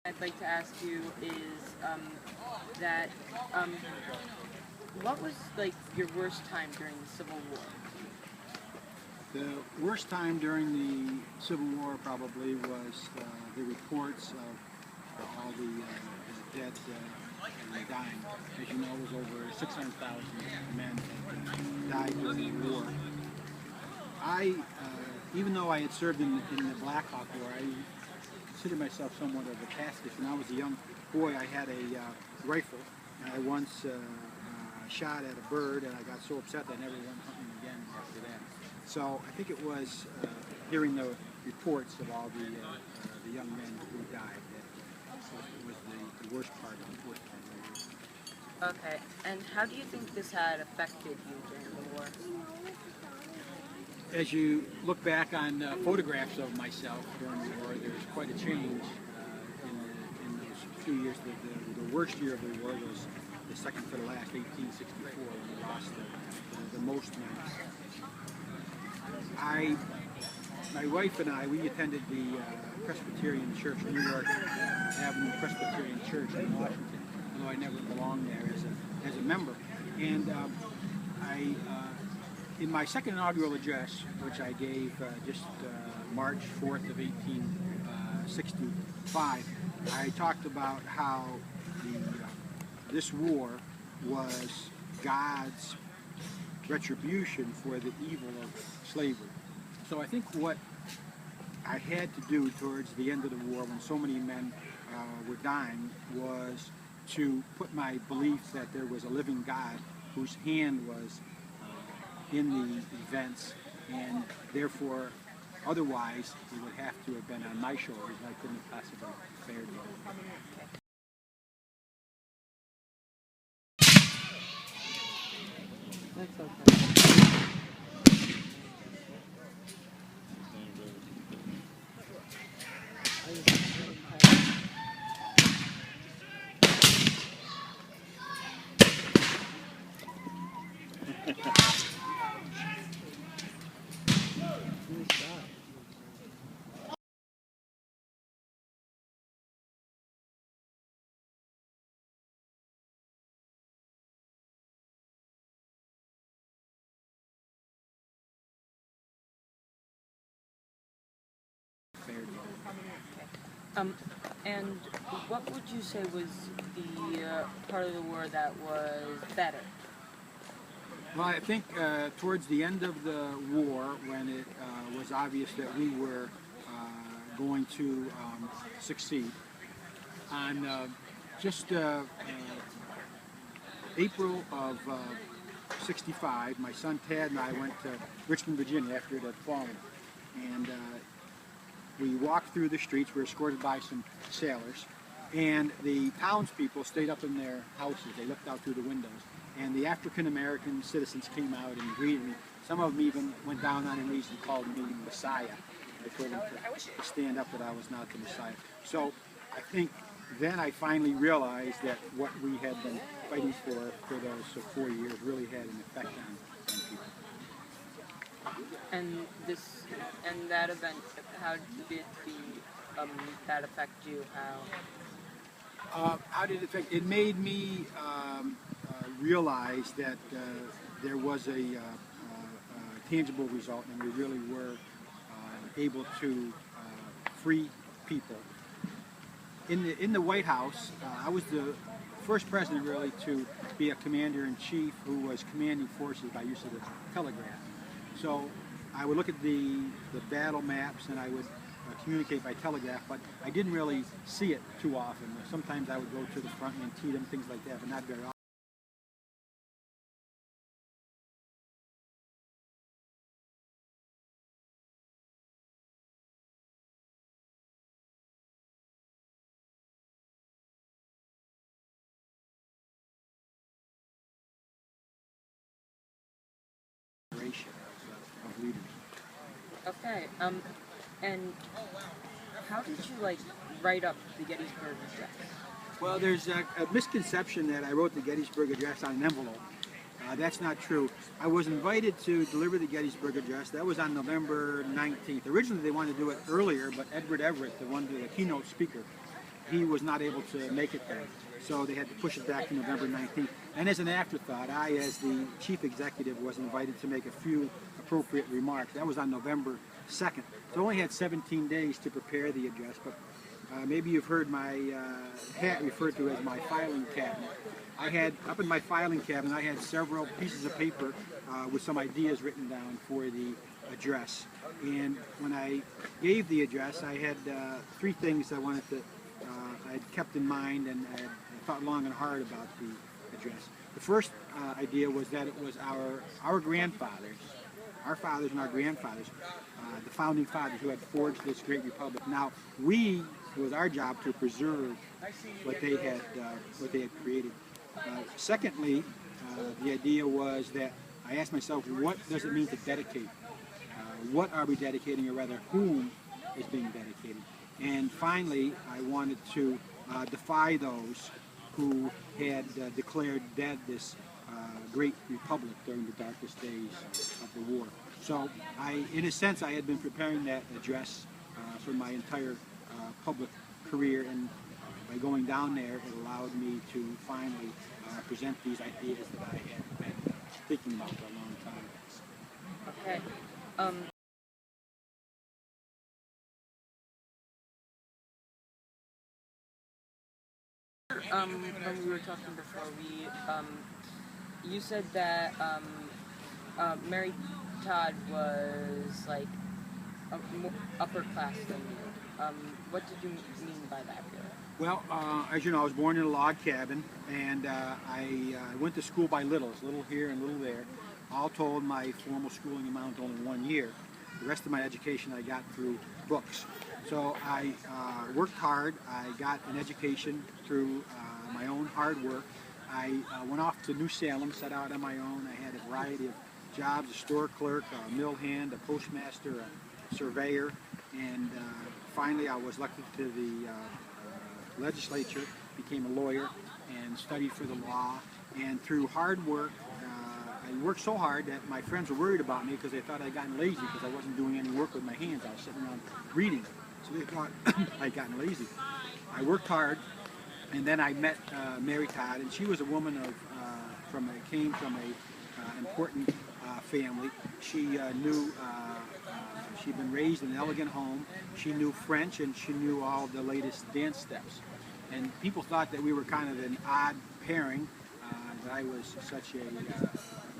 I'd like to ask you is that what was like your worst time during the Civil War? The worst time during the Civil War probably was the reports of all the dead and dying. As you know, it was over 600,000 men that died during the war. Even though I had served in the Black Hawk War, I considered myself somewhat of a pacifist. When I was a young boy, I had a rifle, and I once shot at a bird, and I got so upset that I never went hunting again after that. So I think it was hearing the reports of all the young men who died that was the worst part of the war. Okay, and how do you think this had affected you during the war? As you look back on photographs of myself during the war, there's quite a change in those few years. The worst year of the war was the second to the last, 1864, when we lost the most men. My wife and I, we attended the Presbyterian Church, New York Avenue Presbyterian Church in Washington, although I never belonged there as a member. And in my second inaugural address, which I gave just March 4th of 1865, I talked about how this war was God's retribution for the evil of slavery. So I think what I had to do towards the end of the war, when so many men were dying, was to put my belief that there was a living God whose hand was in the events, and therefore otherwise it would have to have been on my shoulders, and I couldn't have possibly fared it. That's okay. And what would you say was the part of the war that was better? Well, I think towards the end of the war, when it was obvious that we were going to succeed, on just April of '65, my son Tad and I went to Richmond, Virginia after it had fallen, and we walked through the streets. We were escorted by some sailors, and the townspeople stayed up in their houses. They looked out through the windows, and the African-American citizens came out and greeted me. Some of them even went down on their knees and called me Messiah. I told them to stand up, that I was not the Messiah. So I think then I finally realized that what we had been fighting for those 4 years really had an effect on people. And that event, how did that affect you? How did it affect? It made me realize that there was a tangible result, and we really were able to free people. In the White House, I was the first president really to be a commander-in-chief who was commanding forces by use of the telegraph. So I would look at the battle maps, and I would communicate by telegraph, but I didn't really see it too often. Sometimes I would go to the front and Antietam, things like that, but not very often. Of leaders. Okay. And how did you write up the Gettysburg Address? Well, there's a misconception that I wrote the Gettysburg Address on an envelope. That's not true. I was invited to deliver the Gettysburg Address. That was on November 19th. Originally, they wanted to do it earlier, but Edward Everett, the keynote speaker, he was not able to make it there. So they had to push it back to November 19th. And as an afterthought, I, as the chief executive, was invited to make a few appropriate remarks. That was on November 2nd. So I only had 17 days to prepare the address, but maybe you've heard my hat referred to as my filing cabinet. I had, up in my filing cabinet, I had several pieces of paper with some ideas written down for the address. And when I gave the address, I had three things I wanted to, I had kept in mind, and I had thought long and hard about the address. The first idea was that it was our grandfathers, our fathers and our grandfathers, the founding fathers who had forged this great republic. Now, it was our job to preserve what they had created. Secondly, the idea was that I asked myself, what does it mean to dedicate? What are we dedicating, or rather, whom is being dedicated? And finally, I wanted to defy those who had declared dead this great republic during the darkest days of the war. So, in a sense, I had been preparing that address for my entire public career, and by going down there, it allowed me to finally present these ideas that I had been thinking about for a long time. Okay. When we were talking before, you said that Mary Todd was like upper class than you. What did you mean by that? Well, as you know, I was born in a log cabin, and I went to school by littles, little here and little there. All told, my formal schooling amounted to only 1 year. The rest of my education I got through books. So I worked hard. I got an education through my own hard work. I went off to New Salem, set out on my own. I had a variety of jobs: a store clerk, a mill hand, a postmaster, a surveyor, and finally I was elected to the legislature, became a lawyer, and studied for the law. And through hard work, I worked so hard that my friends were worried about me because they thought I'd gotten lazy because I wasn't doing any work with my hands. I was sitting around reading. So they thought I'd gotten lazy. I worked hard, and then I met Mary Todd, and she was a woman of came from a important family. She knew she'd been raised in an elegant home. She knew French, and she knew all the latest dance steps. And people thought that we were kind of an odd pairing. That I was such a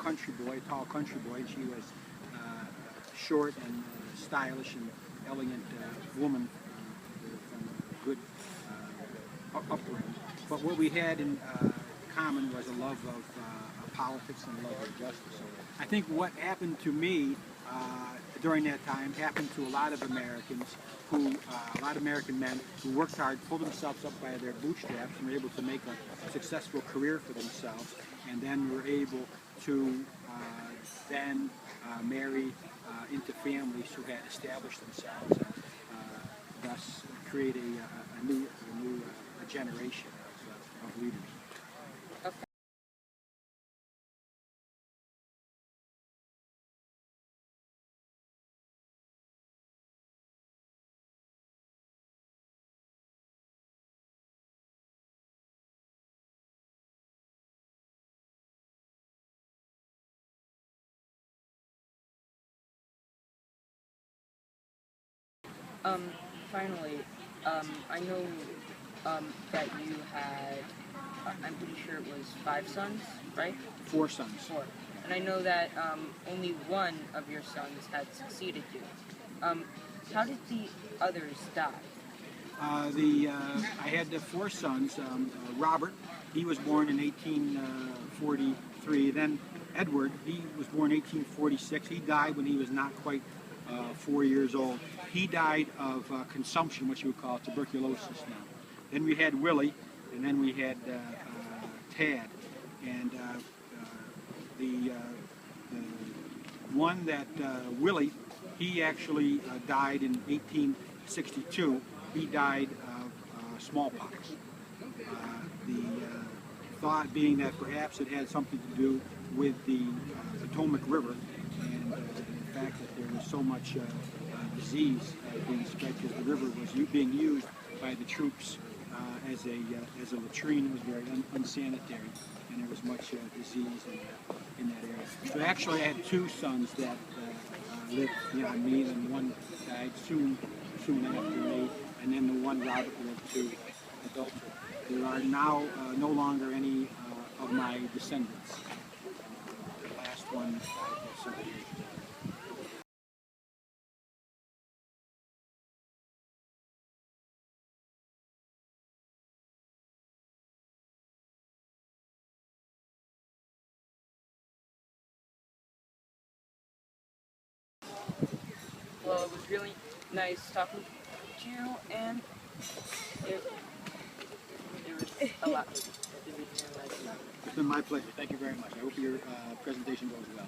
country boy, a tall country boy, and she was short and stylish and elegant woman from a good upbringing. But what we had in common was a love of politics and love of justice. So I think what happened to me during that time happened to a lot of Americans a lot of American men who worked hard, pulled themselves up by their bootstraps, and were able to make a successful career for themselves, and then were able to then marry into families who had established themselves, and thus create a new generation of leaders. Okay. Finally, I know that you had, I'm pretty sure it was 5 sons, right? 4 sons. 4. And I know that only one of your sons had succeeded you. How did the others die? I had 4 sons. Robert, he was born in 1843. Then Edward, he was born in 1846. He died when he was not quite 4 years old. He died of consumption, which you would call tuberculosis now. Then we had Willie, and then we had Tad. And the one that Willie, he actually died in 1862. He died of smallpox. The thought being that perhaps it had something to do with the Potomac River, and the fact that there was so much disease being spread because the river was being used by the troops as a latrine. It was very unsanitary, and there was much disease in that area. So actually, I had two sons that lived beyond me, and one died soon after me, and then the one Robert lived to adulthood. There are now no longer any of my descendants. The last one died several years ago. Well, it was really nice talking to you, and it was a lot. It's been my pleasure. Thank you very much. I hope your presentation goes well.